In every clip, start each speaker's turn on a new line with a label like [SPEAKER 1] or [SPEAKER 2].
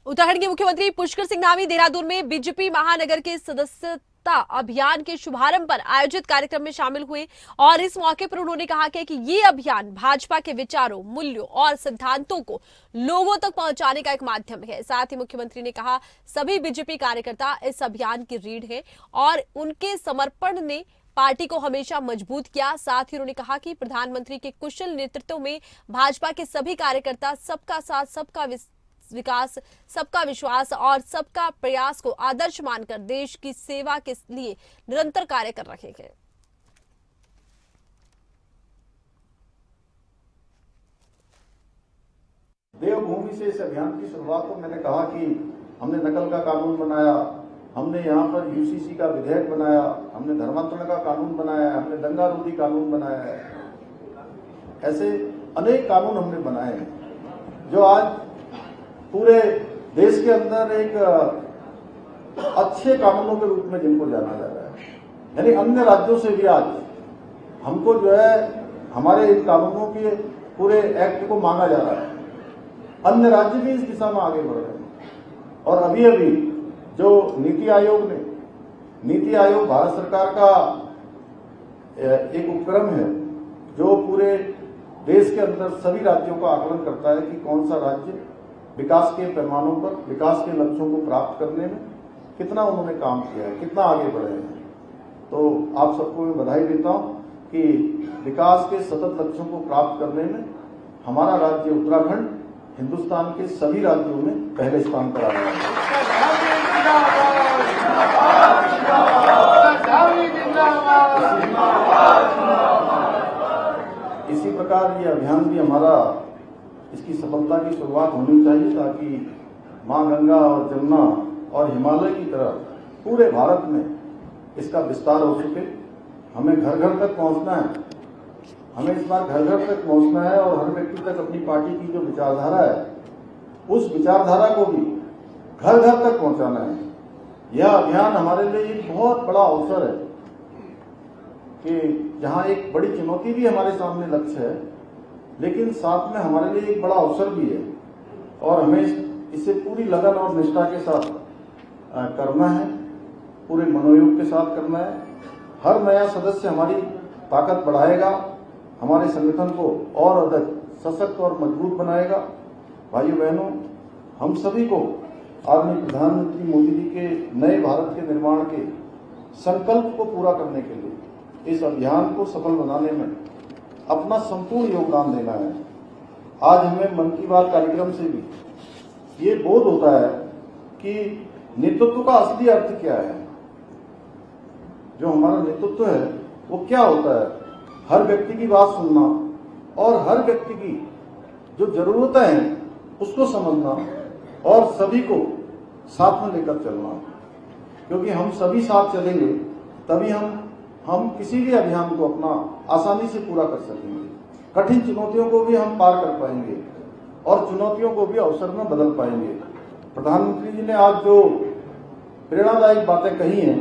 [SPEAKER 1] उत्तराखंड के मुख्यमंत्री पुष्कर सिंह धामी देहरादून में बीजेपी महानगर के सदस्यता अभियान के शुभारंभ पर आयोजित कार्यक्रम में शामिल हुए और इस मौके पर उन्होंने कहा कि ये अभियान भाजपा के विचारों, मूल्यों और सिद्धांतों को लोगों तक पहुंचाने का एक माध्यम है। साथ ही मुख्यमंत्री ने कहा, सभी बीजेपी कार्यकर्ता इस अभियान की रीढ़ हैं और उनके समर्पण ने पार्टी को हमेशा मजबूत किया। साथ ही उन्होंने कहा कि प्रधानमंत्री के कुशल नेतृत्व में भाजपा के सभी कार्यकर्ता सबका साथ, सबका विकास, सबका विश्वास और सबका प्रयास को आदर्श मानकर देश की सेवा के लिए निरंतर कार्य कर रहे हैं।
[SPEAKER 2] देवभूमि से इस अभियान की शुरुआत को मैंने कहा कि हमने नकल का कानून बनाया, हमने यहाँ पर यूसीसी का विधेयक बनाया, हमने धर्मांतरण का कानून बनाया, हमने दंगा रोधी कानून बनाया है। ऐसे अनेक कानून हमने बनाए हैं जो आज पूरे देश के अंदर एक अच्छे कानूनों के रूप में जिनको जाना जा रहा है। यानी अन्य राज्यों से भी आज हमको जो है हमारे इन कानूनों के पूरे एक्ट को मांगा जा रहा है। अन्य राज्य भी इस दिशा में आगे बढ़ रहे हैं। और अभी अभी जो नीति आयोग भारत सरकार का एक उपक्रम है जो पूरे देश के अंदर सभी राज्यों का आकलन करता है कि कौन सा राज्य विकास के पैमानों पर, विकास के लक्ष्यों को प्राप्त करने में कितना उन्होंने काम किया है, कितना आगे बढ़े हैं। तो आप सबको मैं बधाई देता हूं कि विकास के सतत लक्ष्यों को प्राप्त करने में हमारा राज्य उत्तराखंड हिंदुस्तान के सभी राज्यों में पहले स्थान पर आ रहा है। इसी प्रकार ये अभियान भी हमारा, इसकी सफलता की शुरुआत होनी चाहिए ताकि मां गंगा और जमुना और हिमालय की तरह पूरे भारत में इसका विस्तार हो सके। हमें घर घर तक पहुंचना है, हमें इस बार घर घर तक पहुंचना है और हर व्यक्ति तक अपनी पार्टी की जो विचारधारा है उस विचारधारा को भी घर घर तक पहुंचाना है। यह अभियान हमारे लिए एक बहुत बड़ा अवसर है कि जहां एक बड़ी चुनौती भी हमारे सामने लक्ष्य है, लेकिन साथ में हमारे लिए एक बड़ा अवसर भी है और हमें इसे पूरी लगन और निष्ठा के साथ करना है, पूरे मनोयोग के साथ करना है। हर नया सदस्य हमारी ताकत बढ़ाएगा, हमारे संगठन को और अधिक सशक्त और मजबूत बनाएगा। भाइयों बहनों, हम सभी को आदरणीय प्रधानमंत्री मोदी जी के नए भारत के निर्माण के संकल्प को पूरा करने के लिए इस अभियान को सफल बनाने में अपना संपूर्ण योगदान देना है। आज हमें मन की बात कार्यक्रम से भी ये बोध होता है कि नेतृत्व का असली अर्थ क्या है। जो हमारा नेतृत्व है वो क्या होता है? हर व्यक्ति की बात सुनना और हर व्यक्ति की जो जरूरतें हैं उसको समझना और सभी को साथ में लेकर चलना। क्योंकि हम सभी साथ चलेंगे तभी हम किसी भी अभियान को अपना आसानी से पूरा कर सकेंगे। कठिन चुनौतियों को भी हम पार कर पाएंगे और चुनौतियों को भी अवसर में बदल पाएंगे। प्रधानमंत्री जी ने आज जो प्रेरणादायक बातें कही हैं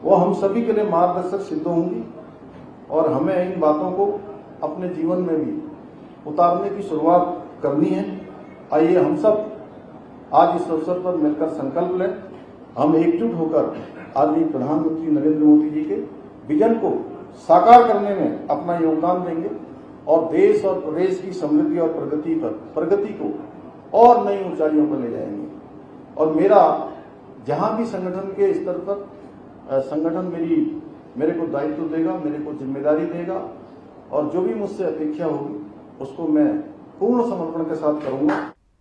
[SPEAKER 2] वो हम सभी के लिए मार्गदर्शक सिद्ध होंगी और हमें इन बातों को अपने जीवन में भी उतारने की शुरुआत करनी है। आइए हम सब आज इस अवसर पर मिलकर संकल्प लें, हम एकजुट होकर आदरणीय प्रधानमंत्री नरेंद्र मोदी जी के विजन को साकार करने में अपना योगदान देंगे और देश और प्रदेश की समृद्धि और प्रगति को और नई ऊंचाइयों पर ले जाएंगे। और मेरा जहां भी संगठन के स्तर पर संगठन मेरे को दायित्व देगा, मेरे को जिम्मेदारी देगा और जो भी मुझसे अपेक्षा होगी उसको मैं पूर्ण समर्पण के साथ करूंगा।